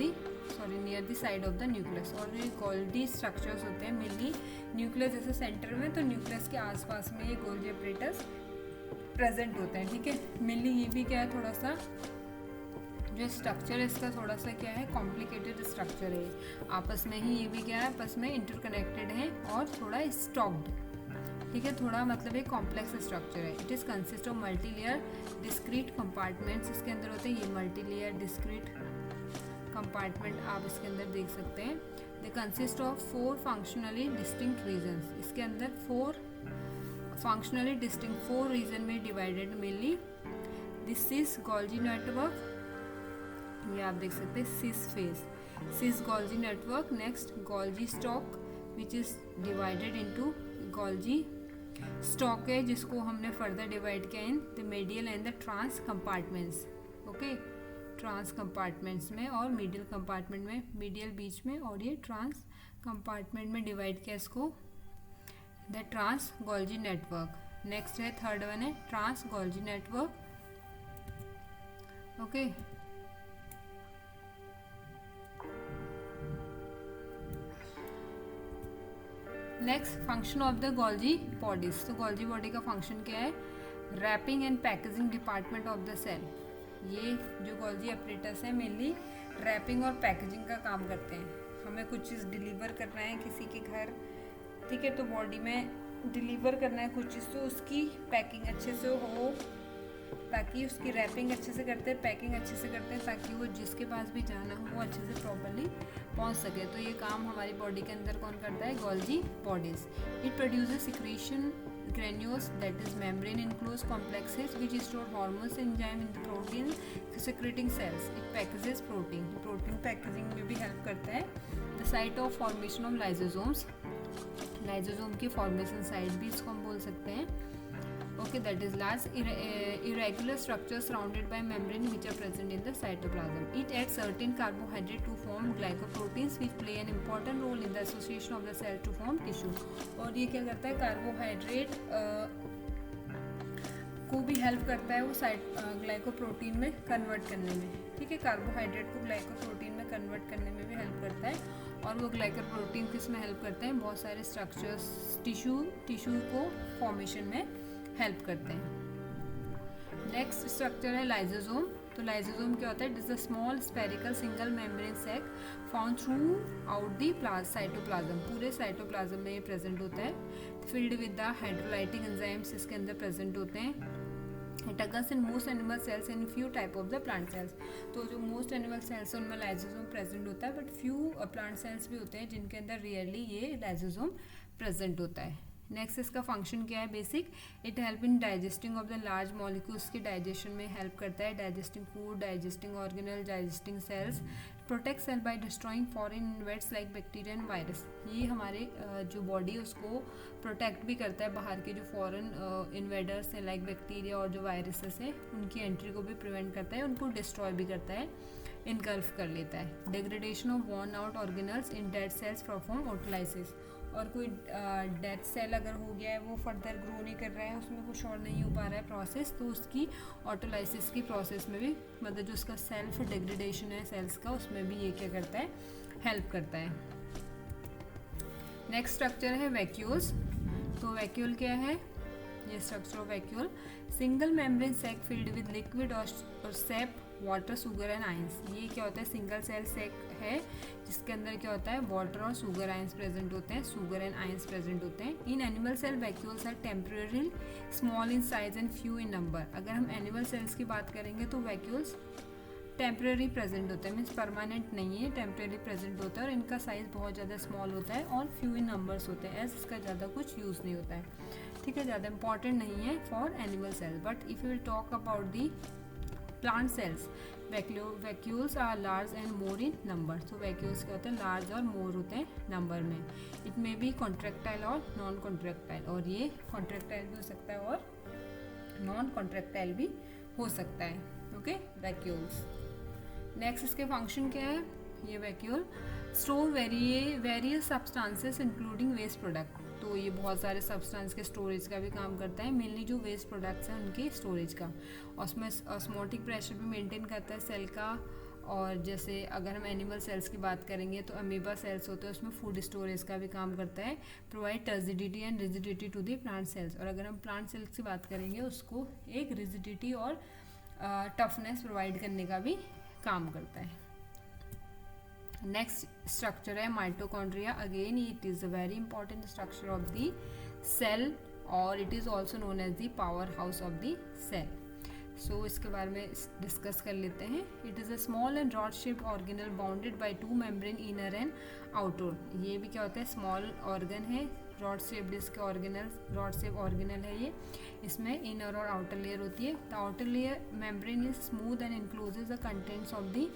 the nucleus। और ये Golgi structures होते हैं mainly nucleus जैसे centre में, तो nucleus के आसपास में ये Golgi apparatus प्रेजेंट होते हैं। ठीक है, मेनली ये भी क्या है थोड़ा सा जो स्ट्रक्चर है इसका थोड़ा सा क्या है कॉम्प्लिकेटेड स्ट्रक्चर है, आपस में ही ये भी क्या है आपस में इंटरकनेक्टेड है और थोड़ा स्टॉक्ड। ठीक है, थोड़ा मतलब एक कॉम्प्लेक्स स्ट्रक्चर है। It is consist of multi layer discrete compartments इसके अंदर होते हैं, ये मल्टी लेयर डिस्क्रीट कंपार्टमेंट आप इसके अंदर देख सकते हैं। They consist of 4 functionally distinct regions, इसके अंदर 4 फंक्शनली डिस्टिंक्ट 4 रीजन में divided mainly. This is Golgi network, ये आप देख सकते हैं cis Golgi network. Next Golgi stack which is divided into Golgi stack है जिसको हमने फर्दर डिवाइड किया in the medial and the trans compartments. Okay, trans compartments में और मीडियल कंपार्टमेंट में, मीडियल बीच में और ये ट्रांस कंपार्टमेंट में डिवाइड किया इसको the trans Golgi network. Next है थर्ड वन है trans Golgi network. Okay, next function of the Golgi bodies. तो गोल्जी बॉडी का फंक्शन क्या है, wrapping and packaging department of the cell. ये जो गोल्जी अपरेटस है मेनली रैपिंग और पैकेजिंग का काम करते हैं। हमें कुछ चीज़ डिलीवर करना है किसी के घर, ठीक है, तो बॉडी में डिलीवर करना है कुछ चीज़, तो उसकी पैकिंग अच्छे से हो, ताकि उसकी रैपिंग अच्छे से करते हैं, पैकिंग अच्छे से करते हैं, ताकि वो जिसके पास भी जाना हो वो अच्छे से प्रॉपर्ली पहुंच सके। तो ये काम हमारी बॉडी के अंदर कौन करता है, Golgi bodies. It produces granules, that is membrane enclosed complexes which store hormones enzyme in the protein secreting cells. It packages protein. Protein packaging में भी help करता है. The site of formation of lysosomes. Lysosome की formation site भी इसको हम बोल सकते हैं. Okay, that is large irregular structures surrounded by membrane which are present in the cytoplasm. It adds certain carbohydrate to form glycoproteins which play an important role in the association of the cell to form tissue. और ये क्या करता है, carbohydrate को भी help करता है वो ग्लाइकोप्रोटीन में कन्वर्ट करने में. ठीक है, कार्बोहाइड्रेट को ग्लाइकोप्रोटीन में कन्वर्ट करने में भी हेल्प करता है. और वो ग्लाइकोप्रोटीन किस में हेल्प करते हैं, बहुत सारे स्ट्रक्चर्स टिश्यू को फॉर्मेशन में हेल्प करते हैं. नेक्स्ट स्ट्रक्चर है लाइजोसोम. तो लाइजोसोम क्या होता है, it is a small spherical single membrane sac found throughout the cytoplasm. पूरे साइटोप्लाज्म में ये प्रेजेंट होता है. Filled with the hydrolytic enzymes इसके अंदर प्रेजेंट होते हैं. It occurs in most animal cells and few type of the plant cells. तो जो मोस्ट एनिमल सेल्स हैं उनमें लाइजोसोम प्रेजेंट होता है, बट फ्यू प्लांट सेल्स भी होते हैं जिनके अंदर रियरली ये लाइजोसोम प्रेजेंट होता है. नेक्स्ट इसका फंक्शन क्या है, basic. It help in digesting of the large molecules के डाइजेशन में हेल्प करता है. Digesting food, digesting organelle, digesting cells. Protect cell by destroying foreign invaders like bacteria and virus. ये हमारे जो बॉडी है उसको प्रोटेक्ट भी करता है बाहर के जो फॉरेन इन्वेडर्स हैं लाइक बैक्टीरिया और जो वायरसेस हैं उनकी एंट्री को भी प्रिवेंट करता है, उनको डिस्ट्रॉय भी करता है, इनगल्फ कर लेता है. Degradation of worn out organelles in dead cells perform autolysis. और कोई डेड सेल अगर हो गया है, वो फर्दर ग्रो नहीं कर रहा है, उसमें कुछ और नहीं हो पा रहा है प्रोसेस, तो उसकी ऑटोलाइसिस की प्रोसेस में भी, मतलब जो उसका सेल्फ डिग्रेडेशन है सेल्स का, उसमें भी ये क्या करता है, हेल्प करता है. नेक्स्ट स्ट्रक्चर है वैक्यूल्स. तो वैक्यूल क्या है, ये structure of vacuole. Single membrane sac filled with liquid और sap water, sugar and ions. ये क्या होता है, सिंगल सेल सेक है जिसके अंदर क्या होता है, वाटर और शुगर आयंस प्रेजेंट होते हैं, शुगर एंड आयंस प्रेजेंट होते हैं. In animal cell vacuoles are temporary small in size and few in number. अगर हम एनिमल सेल्स की बात करेंगे तो वैक्यूल्स टेम्परेरी प्रेजेंट होते हैं, मीन्स परमानेंट नहीं है, टेम्परेरी प्रेजेंट होता है और इनका साइज़ बहुत ज़्यादा स्मॉल होता है और फ्यू इन नंबर्स होते हैं, एज इसका ज़्यादा कुछ यूज़ नहीं होता है. ठीक है, ज़्यादा इंपॉर्टेंट नहीं है for animal cell. But if you will talk about the plant cells, vacuoles are large and more in number. तो वैक्यूल्स क्या होते हैं, लार्ज और मोर होते हैं नंबर में. इट मे बी कॉन्ट्रेक्टाइल और नॉन कॉन्ट्रेक्टाइल, और ये कॉन्ट्रेक्टाइल भी हो सकता है और नॉन कॉन्ट्रेक्टाइल भी हो सकता है. Okay, vacuoles. नेक्स्ट इसके फंक्शन क्या है, ये vacuole store various substances including waste product. तो ये बहुत सारे सब्सटेंस के स्टोरेज का भी काम करता है, मेनली जो वेस्ट प्रोडक्ट्स हैं उनके स्टोरेज का. उसमें ऑस्मोटिक प्रेशर भी मेंटेन करता है सेल का. और जैसे अगर हम एनिमल सेल्स की बात करेंगे तो अमीबा सेल्स होते हैं, उसमें फूड स्टोरेज का भी काम करता है. Provide turgidity and rigidity to the plant cells. और अगर हम प्लांट सेल्स की बात करेंगे उसको एक रिजिडिटी और टफनेस प्रोवाइड करने का भी काम करता है. नेक्स्ट स्ट्रक्चर है mitochondria. Again it is a very important structure of the cell और it is also known as the power house of the cell. So इसके बारे में डिस्कस कर लेते हैं. It is a small and rod shaped organelle bounded by two membrane, inner and outer. ये भी क्या होता है, स्मॉल ऑर्गन है, रॉड शेप्ड इसके ऑर्गेनल, रॉड शेप ऑर्गेनल है ये. इसमें इनर और आउटर लेयर होती है. The outer layer membrane is smooth and encloses the contents of the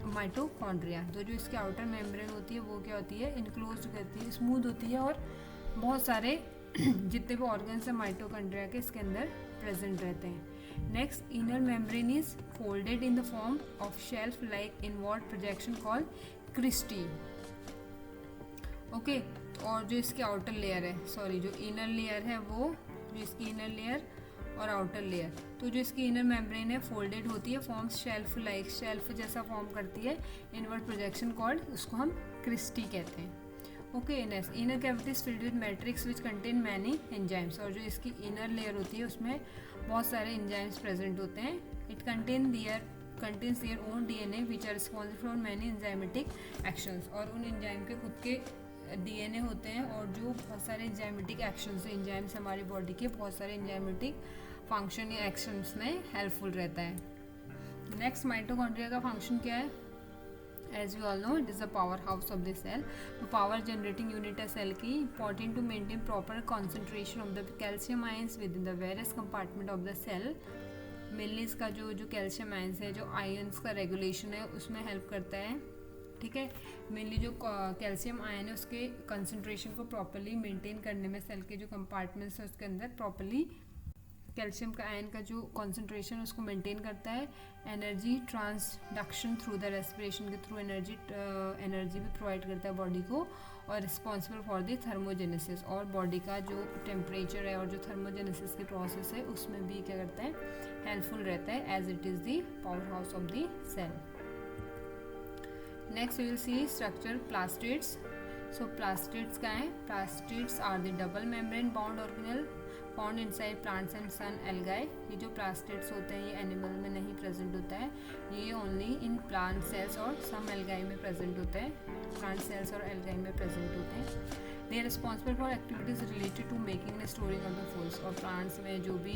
mitochondria. तो जो इसके आउटर मेम्ब्रेन होती है वो क्या होती है, इनक्लोज करती है, स्मूथ होती है और बहुत सारे जितने भी ऑर्गन्स हैं माइटोकॉन्ड्रिया के इसके अंदर प्रेजेंट रहते हैं. Next, inner membrane is folded in the form of shelf like invert projection called cristae. Okay, और जो इसकी आउटर लेयर है, सॉरी जो इनर लेयर है वो, जो इसकी इनर लेयर और आउटर लेयर, तो जो इसकी इनर मेम्ब्रेन है फोल्डेड होती है, फॉर्म्स शेल्फ लाइक, शेल्फ जैसा फॉर्म करती है, इनवर्ट प्रोजेक्शन कॉल्ड, उसको हम क्रिस्टी कहते हैं. Okay, next, inner cavities filled with matrix which contain many enzymes. और जो इसकी इनर लेयर होती है उसमें बहुत सारे एंजाइम्स प्रेजेंट होते हैं. It contains their own DNA which are responsible for many enzymatic actions. और उन एंजाइम के खुद के DNA होते हैं और जो बहुत सारे एंजाइमेटिक एक्शंस, एंजाइम्स हमारी बॉडी के बहुत सारे एंजाइमेटिक फंक्शन या एक्शंस में हेल्पफुल रहता है. नेक्स्ट, माइटोकॉन्ड्रिया का फंक्शन क्या है. As you all know it is the power house of the cell. तो पावर जनरेटिंग यूनिट है सेल की. Important to maintain proper concentration of the calcium ions within the various compartment of the cell. Mainly इसका जो calcium ions है, जो ions का regulation है उसमें हेल्प करता है. ठीक है, मेनली जो कैल्शियम आयन है उसके कंसंट्रेशन को प्रॉपर्ली मेंटेन करने में सेल के जो कंपार्टमेंट्स है उसके अंदर प्रॉपर्ली कैल्शियम का आयन का जो कंसंट्रेशन उसको मेंटेन करता है. Energy transduction through the respiration के थ्रू एनर्जी भी प्रोवाइड करता है बॉडी को. और रिस्पॉन्सिबल फॉर द थर्मोजेनेसिस, और बॉडी का जो टेम्परेचर है और जो थर्मोजेनेसिस की प्रोसेस है उसमें भी क्या करता है, हेल्पफुल रहता है, as it is the power house of the cell. Next we will see structure plastids. So plastids क्या है? Plastids are the double membrane bound organelle found inside plants and sun algae. ये जो plastids होते हैं ये animal में नहीं present होता है, ये ओनली इन प्लांट सेल्स और सम एल्गाई में प्रेजेंट होता है. प्लांट सेल्स और एल्गाई में प्रेजेंट होते हैं. They are responsible for activities related to making and storing of the foods. और प्लांट्स में जो भी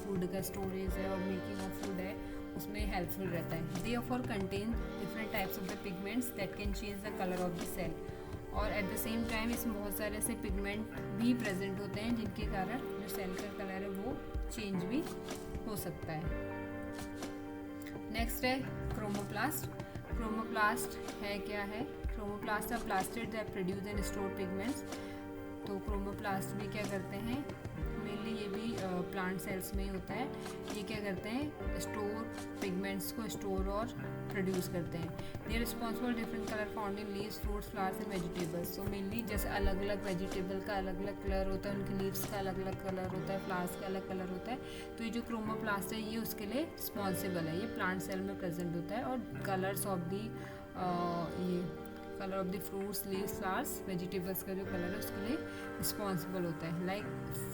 फूड का स्टोरेज है और मेकिंग ऑफ फूड है उसमें हेल्पफुल रहता है. They offer contain different types of the pigments that can change the colour of the cell. और एट द सेम टाइम इसमें बहुत सारे ऐसे पिगमेंट भी प्रेजेंट होते हैं जिनके कारण जो सेल का कलर है वो चेंज भी हो सकता है. नेक्स्ट है क्रोमोप्लास्ट. क्रोमोप्लास्ट है क्या है? Chromoplast are plastid that produce and store pigments. तो क्रोमोप्लास्ट भी क्या करते हैं, मेनली ये भी प्लांट सेल्स में ही होता है. ये क्या करते हैं, स्टोर पिगमेंट्स को स्टोर और प्रोड्यूस करते हैं. They are responsible different colour found in leaves, fruits, flowers and vegetables. तो मेनली जैसे अलग अलग वेजिटेबल का अलग अलग कलर होता है, उनके लीव्स का अलग अलग कलर होता है, फ्लावर्स का अलग कलर होता है. तो ये जो क्रोमोप्लास्ट है ये उसके लिए रिस्पॉन्सिबल है. ये प्लांट सेल में प्रेजेंट होता है और कलर्स ऑफ दी ये colour of the fruits, leaves, flowers, vegetables का जो कलर है उसके लिए रिस्पॉन्सिबल होता है. लाइक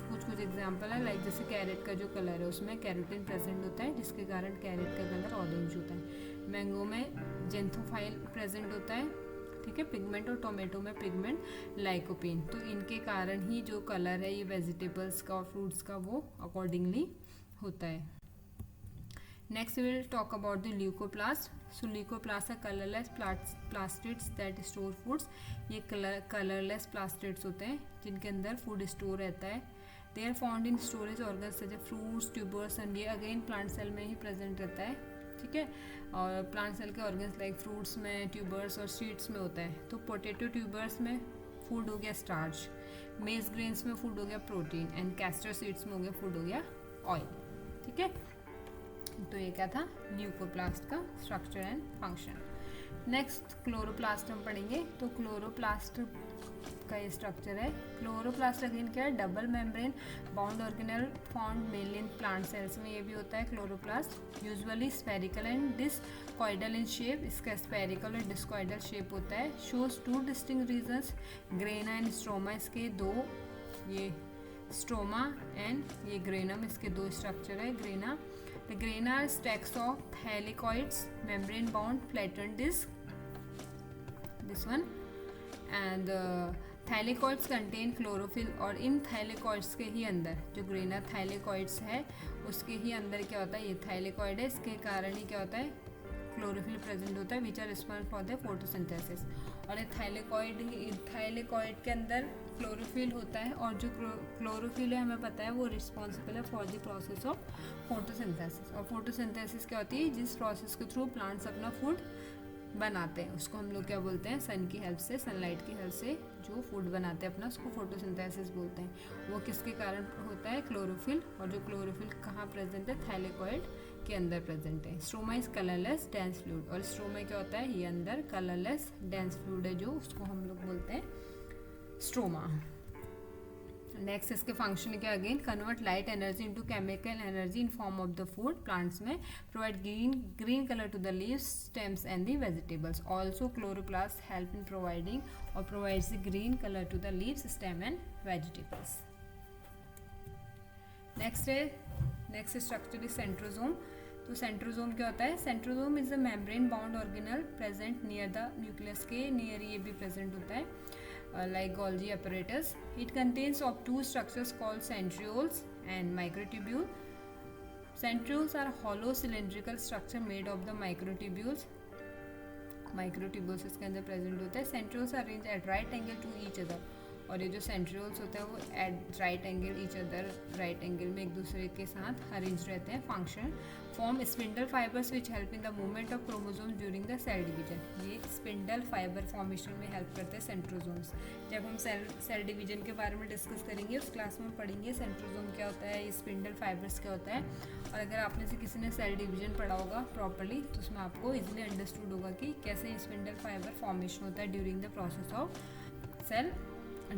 कुछ एग्जांपल है, लाइक जैसे कैरेट का जो कलर है उसमें कैरोटीन प्रेजेंट होता है जिसके कारण कैरेट का कलर ऑरेंज होता है. मैंगो में जेंथोफाइल प्रेजेंट होता है, ठीक है, पिगमेंट. और टोमेटो में पिगमेंट लाइकोपीन. तो इनके कारण ही जो कलर है ये वेजिटेबल्स का और फ्रूट्स का वो अकॉर्डिंगली होता है. Next we will talk about the leucoplast. So leucoplast are colorless plastids that store foods. ये colorless plastids होते हैं जिनके अंदर फूड स्टोर रहता है. They are found in storage organs such as fruits, tubers and ये अगेन प्लांट सेल में ही present रहता है. ठीक है, और प्लांट सेल के ऑर्गन्स लाइक फ्रूट्स में, ट्यूबर्स और सीड्स में होता है. तो पोटैटो ट्यूबर्स में फूड हो गया स्टार्च, मेज ग्रेन्स में फूड हो गया प्रोटीन, एंड कैस्टर सीड्स में हो गया फूड हो गया ऑयल. ठीक है, तो ये क्या था, ल्यूकोप्लास्ट का structure and function. Next chloroplast हम पढ़ेंगे. तो क्लोरोप्लास्ट का ये स्ट्रक्चर है. क्लोरोप्लास्ट अगेन क्या है, double membrane bound organelle found mainly in plant cells में ये भी होता है chloroplast. Usually spherical and discoidal in shape. इसका स्फेरिकल और डिस्कॉइडल शेप होता है. Shows two distinct regions, grana and stroma. इसके दो, ये स्ट्रोमा एंड ये ग्रेनम, इसके दो स्ट्रक्चर है. Grana, the grana are stacks of thylakoids, membrane bound flattened disc, this one, and thylakoids contain chlorophyll. और इन thylakoids के ही अंदर जो ग्रेना thylakoids है उसके ही अंदर क्या होता है, ये thylakoid है, इसके कारण ही क्या होता है, क्लोरोफिल प्रेजेंट होता है, which are responsible for the photosynthesis. और ये थाइलेकॉइड के अंदर क्लोरोफिल होता है, और जो क्लोरोफिल है हमें पता है वो रिस्पॉन्सिबल है for the process of photosynthesis. और फोटोसिंथेसिस क्या होती है, जिस प्रोसेस के थ्रू प्लांट्स अपना फूड बनाते हैं उसको हम लोग क्या बोलते हैं, सन की हेल्प से, सनलाइट की हेल्प से जो फूड बनाते हैं अपना उसको फोटोसिंथेसिस बोलते हैं. वो किसके कारण होता है, क्लोरोफिल. और जो क्लोरोफिल कहाँ प्रेजेंट है, थाइलेकॉइड के अंदर प्रेजेंट है. Stroma is colourless dense fluid. और स्ट्रोमा क्या होता है, ये अंदर कलरलेस डेंस फ्लूइड है जो उसको हम लोग बोलते हैं स्ट्रोमा. नेक्स्ट इसके फंक्शन क्या, again convert light energy into chemical energy in form of the food. Plants में provide green colour to the leaves, stems and the vegetables. Also chloroplast help in providing और provides the green colour to the leaves, stem and vegetables. Next structure is centrosome. तो centrosome क्या होता है, centrosome is a membrane bound organelle present near the nucleus के near ये भी present होता है, like Golgi apparatus. It contains of two structures called centrioles and microtubule. Centrioles are hollow cylindrical structure made of the microtubules. Microtubules इसके अंदर present होता है। Centrioles arrange at right angle to each other, और ये जो centrioles होता है वो at right angle each other, right angle में एक दूसरे के साथ अरेंज रहते हैं। Function form spindle fibres which help in the movement of chromosomes during the cell division. ये स्पिंडल फाइबर फॉर्मेशन में हेल्प करते हैं सेंट्रोसोम्स। जब हम सेल डिवीजन के बारे में डिस्कस करेंगे उस क्लास में पढ़ेंगे सेंट्रोसोम क्या होता है, स्पिंडल फाइबर्स क्या होता है। और अगर आप में से किसी ने सेल डिवीजन पढ़ा होगा प्रॉपरली तो उसमें आपको इजीली अंडरस्टूड होगा कि कैसे स्पिंडल फाइबर फॉर्मेशन होता है during the process of cell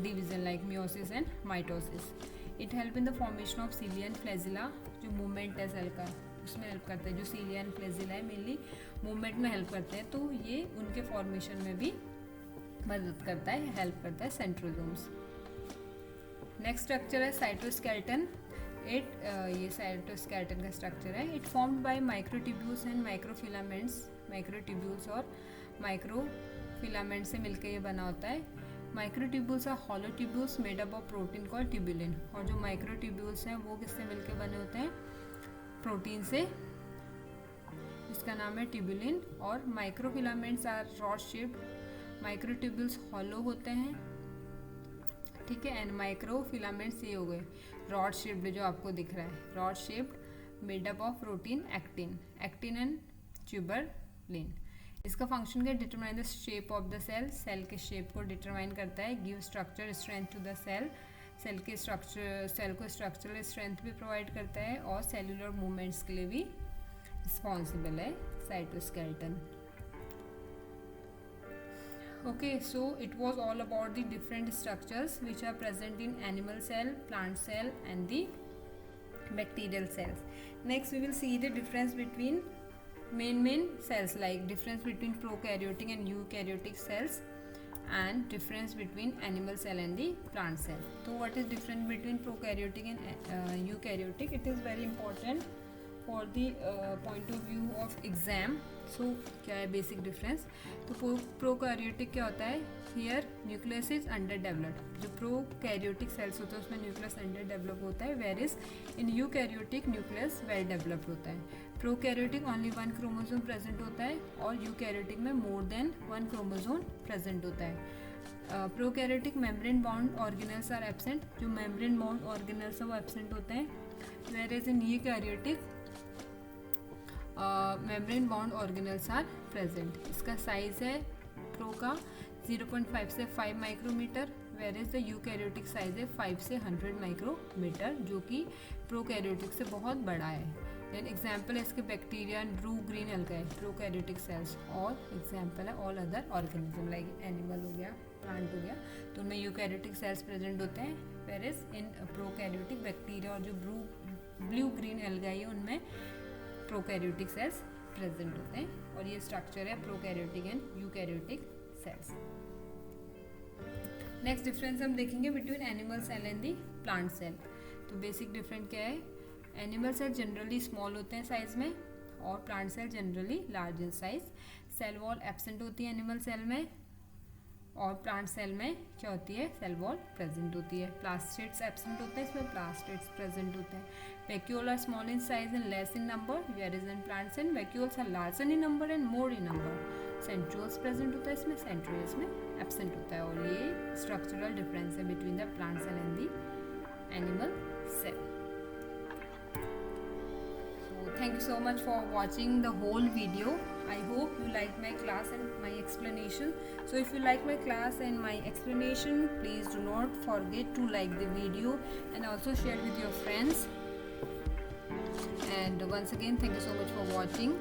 division like meiosis and mitosis. It help in the formation of cilia and flagella, जो मूवमेंट है सेल का उसमें हेल्प करता है। जो cilia and flagella है मेनली मूवमेंट में हेल्प करते हैं, तो ये उनके फॉर्मेशन में भी मदद करता है, हेल्प करता है सेंट्रोसोम्स। नेक्स्ट स्ट्रक्चर है साइटोस्केलेटन। ये साइटोस्केलेटन का स्ट्रक्चर है। It formed by microtubules and microfilaments. Microtubules और माइक्रोफिलामेंट से मिलकर ये बना होता है। Microtubules are hollow tubules made up of protein called tubulin. और जो माइक्रोट्यूब्यूल्स हैं वो किससे मिलकर बने होते हैं, प्रोटीन से, इसका नाम है ट्यूबुलिन। और microfilaments are rod shaped. Microtubules hollow होते हैं, ठीक है, एंड माइक्रोफिलामेंट्स ये हो गए रॉड शेप्ड जो आपको दिख रहा है, rod shaped made up of protein actin and tubulin. इसका फंक्शन क्या, determine the shape of the cell. Cell के शेप को डिटरमाइन करता है। Give structure strength to the cell. Cell को स्ट्रक्चरल स्ट्रेंथ भी प्रोवाइड करता है और सेलुलर मूवमेंट्स के लिए भी रिस्पॉन्सिबल है cytoskeleton. Okay, so it was all about the different structures which are present in animal cell, plant cell and the bacterial cells. Next we will see the difference between main cells, like difference between prokaryotic and eukaryotic cells and difference between animal cell and the plant cell. So what is difference between prokaryotic and eukaryotic? It is very important for the point of view of exam. So क्या है basic difference? तो prokaryotic क्या होता है, here nucleus is underdeveloped. जो prokaryotic cells होते हैं उसमें nucleus underdeveloped होता है, whereas in eukaryotic nucleus well developed होता है। prokaryotic only one chromosome present होता है और eukaryotic में more than one chromosome present होता है। prokaryotic membrane bound organelles are absent। जो membrane bound organelles है वो absent होते हैं, whereas in eukaryotic membrane bound organelles are present. इसका साइज है प्रो का 0.5 से 5 micrometre, average the eukaryotic size है 5 से 100 माइक्रोमीटर, जो कि प्रोकैरियोटिक से बहुत बड़ा है। देन एग्जाम्पल है इसके bacteria and blue green algae, prokaryotic cells. और एग्जाम्पल है all other organism like animal हो गया, प्लांट हो गया, तो उनमें यूकैरियोटिक सेल्स प्रेजेंट होते हैं, वेरेज इन प्रोकैरियोटिक बैक्टीरिया और जो ब्लू ग्रीन एल्गाई है उनमें प्रोकैरियोटिक सेल्स प्रेजेंट होते हैं। और ये स्ट्रक्चर है prokaryotic and eukaryotic cells. Next difference हम देखेंगे between animal cell and the plant cell. तो बेसिक डिफरेंस क्या है, एनिमल सेल जनरली स्मॉल होते हैं साइज में और plant cell generally large in size. Cell wall absent होती है एनिमल सेल में और प्लांट सेल में क्या होती है, सेल वॉल प्रेजेंट होती है। प्लास्टिड्स एब्सेंट होते हैं, इसमें प्लास्टिड्स प्रेजेंट होते हैं। Vacuoles are small in size and less in number, whereas in plants and vacuoles are larger in number and more in number. Centrioles present होता है इसमें, centrioles में absent होता है। और ये structural difference है between the plant cell and the animal cell. So thank you so much for watching the whole video. I hope you like my class and my explanation. So if you like my class and my explanation, please do not forget to like the video and also share with your friends. And once again, thank you so much for watching.